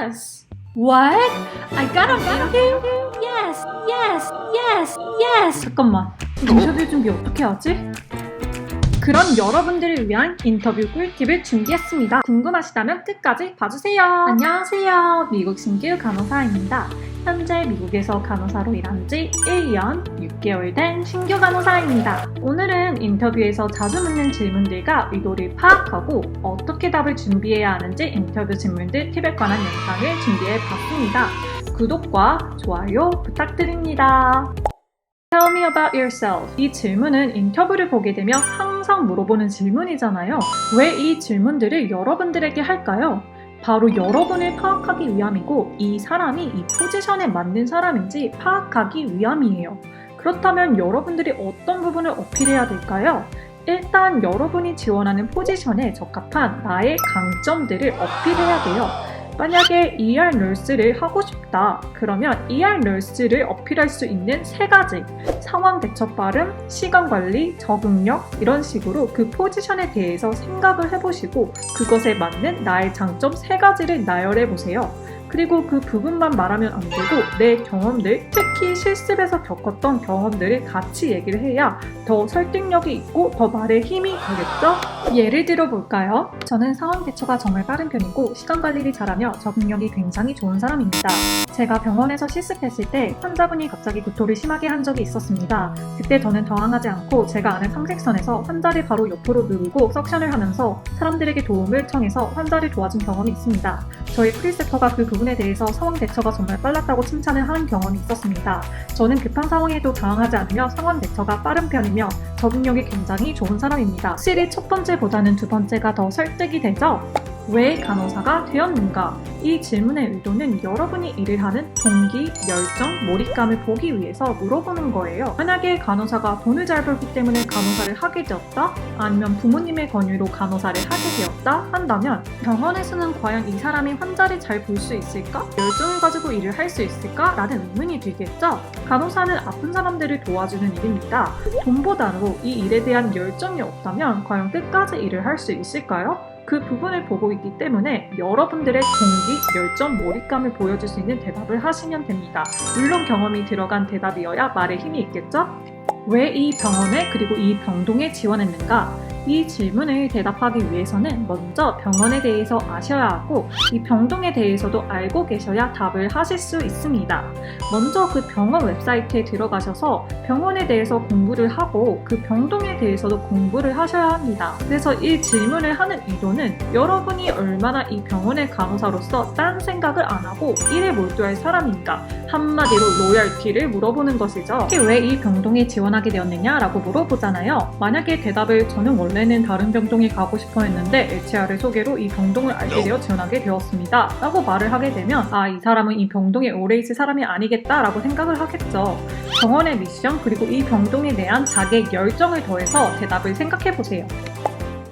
Yes. What? I got a interview? Yes. 잠깐만. 인터뷰 준비 어떻게 하지? 그럼 여러분들을 위한 인터뷰 꿀팁을 준비했습니다. 궁금하시다면 끝까지 봐주세요. 안녕하세요. 미국 신규 간호사입니다. 현재 미국에서 간호사로 일한 지 1년 6개월 된 신규 간호사입니다. 오늘은 인터뷰에서 자주 묻는 질문들과 의도를 파악하고 어떻게 답을 준비해야 하는지 인터뷰 질문들 팁에 관한 영상을 준비해 봤습니다. 구독과 좋아요 부탁드립니다. Tell me about yourself. 이 질문은 인터뷰를 보게 되면 항상 물어보는 질문이잖아요. 왜 이 질문들을 여러분들에게 할까요? 바로 여러분을 파악하기 위함이고 이 사람이 이 포지션에 맞는 사람인지 파악하기 위함이에요. 그렇다면 여러분들이 어떤 부분을 어필해야 될까요? 일단 여러분이 지원하는 포지션에 적합한 나의 강점들을 어필해야 돼요. 만약에 ER 널스를 하고 싶다. 그러면 ER 널스를 어필할 수 있는 3가지. 상황 대처 빠름, 시간 관리, 적응력 이런 식으로 그 포지션에 대해서 생각을 해보시고 그것에 맞는 나의 장점 3가지를 나열해 보세요. 그리고 그 부분만 말하면 안 되고 내 경험들, 특히 실습에서 겪었던 경험들을 같이 얘기를 해야 더 설득력이 있고 더 말에 힘이 되겠죠? 예를 들어 볼까요? 저는 상황 대처가 정말 빠른 편이고 시간 관리를 잘하며 적응력이 굉장히 좋은 사람입니다. 제가 병원에서 실습했을 때 환자분이 갑자기 구토를 심하게 한 적이 있었습니다. 그때 저는 당황하지 않고 제가 아는 상색선에서 환자를 바로 옆으로 누르고 석션을 하면서 사람들에게 도움을 청해서 환자를 도와준 경험이 있습니다. 저희 프리셉터가 그 부분에 대해서 상황 대처가 정말 빨랐다고 칭찬을 한 경험이 있었습니다. 저는 급한 상황에도 당황하지 않으며 상황 대처가 빠른 편이며 적응력이 굉장히 좋은 사람입니다. 확실히 첫 번째보다는 두 번째가 더 설득이 되죠? 왜 간호사가 되었는가? 이 질문의 의도는 여러분이 일을 하는 동기, 열정, 몰입감을 보기 위해서 물어보는 거예요. 만약에 간호사가 돈을 잘 벌기 때문에 간호사를 하게 되었다? 아니면 부모님의 권유로 간호사를 하게 되었다? 한다면 병원에서는 과연 이 사람이 환자를 잘 볼 수 있을까? 열정을 가지고 일을 할 수 있을까? 라는 의문이 들겠죠? 간호사는 아픈 사람들을 도와주는 일입니다. 돈보다도 이 일에 대한 열정이 없다면 과연 끝까지 일을 할 수 있을까요? 그 부분을 보고 있기 때문에 여러분들의 동기, 열정, 몰입감을 보여줄 수 있는 대답을 하시면 됩니다. 물론 경험이 들어간 대답이어야 말에 힘이 있겠죠? 왜 이 병원에 그리고 이 병동에 지원했는가? 이 질문을 대답하기 위해서는 먼저 병원에 대해서 아셔야 하고 이 병동에 대해서도 알고 계셔야 답을 하실 수 있습니다. 먼저 그 병원 웹사이트에 들어가셔서 병원에 대해서 공부를 하고 그 병동에 대해서도 공부를 하셔야 합니다. 그래서 이 질문을 하는 의도는 여러분이 얼마나 이 병원의 간호사로서 딴 생각을 안 하고 일에 몰두할 사람인가 한마디로 로열티를 물어보는 것이죠. 특히 왜 이 병동에 지원하게 되었느냐라고 물어보잖아요. 만약에 대답을 저는 원래는 다른 병동에 가고 싶어 했는데 HR의 소개로 이 병동을 알게 되어 지원하게 되었습니다 라고 말을 하게 되면 이 사람은 이 병동에 오래 있을 사람이 아니겠다 라고 생각을 하겠죠. 병원의 미션 그리고 이 병동에 대한 자기의 열정을 더해서 대답을 생각해보세요.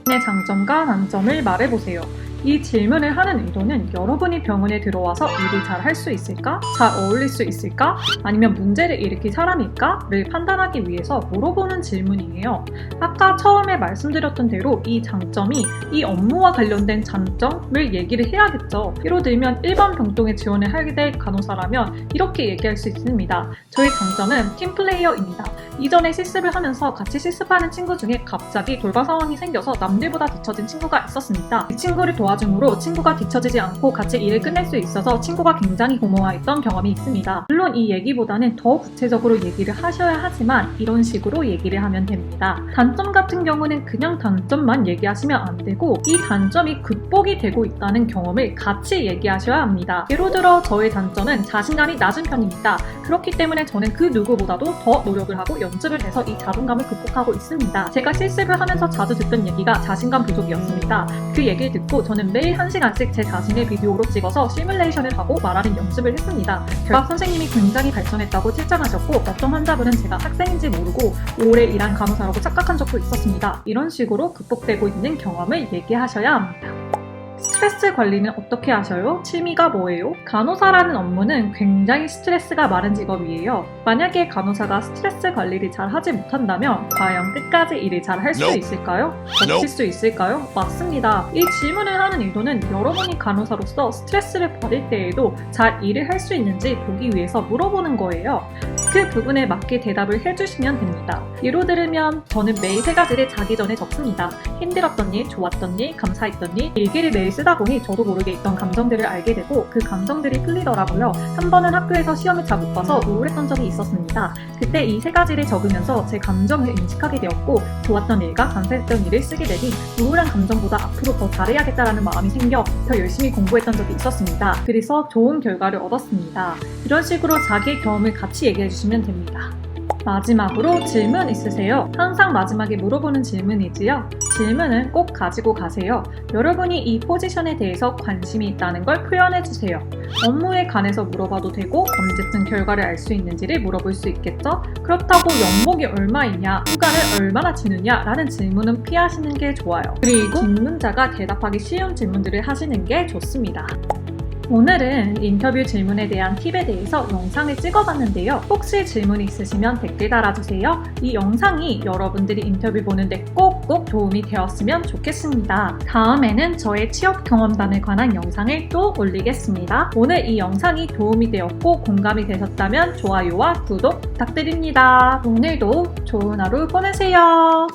내 장점과 단점을 말해보세요. 이 질문을 하는 의도는 여러분이 병원에 들어와서 일을 잘 할 수 있을까? 잘 어울릴 수 있을까? 아니면 문제를 일으킬 사람일까? 를 판단하기 위해서 물어보는 질문이에요. 아까 처음에 말씀드렸던 대로 이 장점이 이 업무와 관련된 장점을 얘기를 해야겠죠. 예를 들면 일반 병동에 지원을 하게 될 간호사라면 이렇게 얘기할 수 있습니다. 저희 장점은 팀플레이어입니다. 이전에 실습을 하면서 같이 실습하는 친구 중에 갑자기 돌발 상황이 생겨서 남들보다 뒤처진 친구가 있었습니다. 이 친구를 도와줌으로 친구가 뒤처지지 않고 같이 일을 끝낼 수 있어서 친구가 굉장히 고마워했던 경험이 있습니다. 물론 이 얘기보다는 더 구체적으로 얘기를 하셔야 하지만 이런 식으로 얘기를 하면 됩니다. 단점 같은 경우는 그냥 단점만 얘기하시면 안 되고 이 단점이 극복이 되고 있다는 경험을 같이 얘기하셔야 합니다. 예를 들어 저의 단점은 자신감이 낮은 편입니다. 그렇기 때문에 저는 그 누구보다도 더 노력을 하고 연습을 해서 이 자존감을 극복하고 있습니다. 제가 실습을 하면서 자주 듣던 얘기가 자신감 부족이었습니다. 그 얘기를 듣고 저는 매일 1시간씩 제 자신의 비디오로 찍어서 시뮬레이션을 하고 말하는 연습을 했습니다. 결국 선생님이 굉장히 발전했다고 칭찬하셨고 어떤 환자분은 제가 학생인지 모르고 오래 일한 간호사라고 착각한 적도 있었습니다. 이런 식으로 극복되고 있는 경험을 얘기하셔야 합니다. 스트레스 관리는 어떻게 하셔요? 취미가 뭐예요? 간호사라는 업무는 굉장히 스트레스가 많은 직업이에요. 만약에 간호사가 스트레스 관리를 잘 하지 못한다면 과연 끝까지 일을 잘 할 수 있을까요? 버틸 수 있을까요? 맞습니다. 이 질문을 하는 의도는 여러분이 간호사로서 스트레스를 받을 때에도 잘 일을 할 수 있는지 보기 위해서 물어보는 거예요. 그 부분에 맞게 대답을 해주시면 됩니다. 예로 들으면 저는 매일 3가지를 자기 전에 적습니다. 힘들었던 일, 좋았던 일, 감사했던 일, 일기를 매일 쓰다 보니 저도 모르게 있던 감정들을 알게 되고 그 감정들이 풀리더라고요. 한 번은 학교에서 시험을 잘 못 봐서 우울했던 적이 있었습니다. 그때 이 3가지를 적으면서 제 감정을 인식하게 되었고 좋았던 일과 감사했던 일을 쓰게 되니 우울한 감정보다 앞으로 더 잘해야겠다라는 마음이 생겨 더 열심히 공부했던 적이 있었습니다. 그래서 좋은 결과를 얻었습니다. 이런 식으로 자기의 경험을 같이 얘기해 주시면 됩니다. 마지막으로 질문 있으세요? 항상 마지막에 물어보는 질문이지요. 질문은 꼭 가지고 가세요. 여러분이 이 포지션에 대해서 관심이 있다는 걸 표현해주세요. 업무에 관해서 물어봐도 되고 언제쯤 결과를 알 수 있는지를 물어볼 수 있겠죠? 그렇다고 연봉이 얼마이냐, 휴가를 얼마나 지느냐 라는 질문은 피하시는 게 좋아요. 그리고 질문자가 대답하기 쉬운 질문들을 하시는 게 좋습니다. 오늘은 인터뷰 질문에 대한 팁에 대해서 영상을 찍어봤는데요. 혹시 질문 있으시면 댓글 달아주세요. 이 영상이 여러분들이 인터뷰 보는데 꼭꼭 도움이 되었으면 좋겠습니다. 다음에는 저의 취업 경험담에 관한 영상을 또 올리겠습니다. 오늘 이 영상이 도움이 되었고 공감이 되셨다면 좋아요와 구독 부탁드립니다. 오늘도 좋은 하루 보내세요.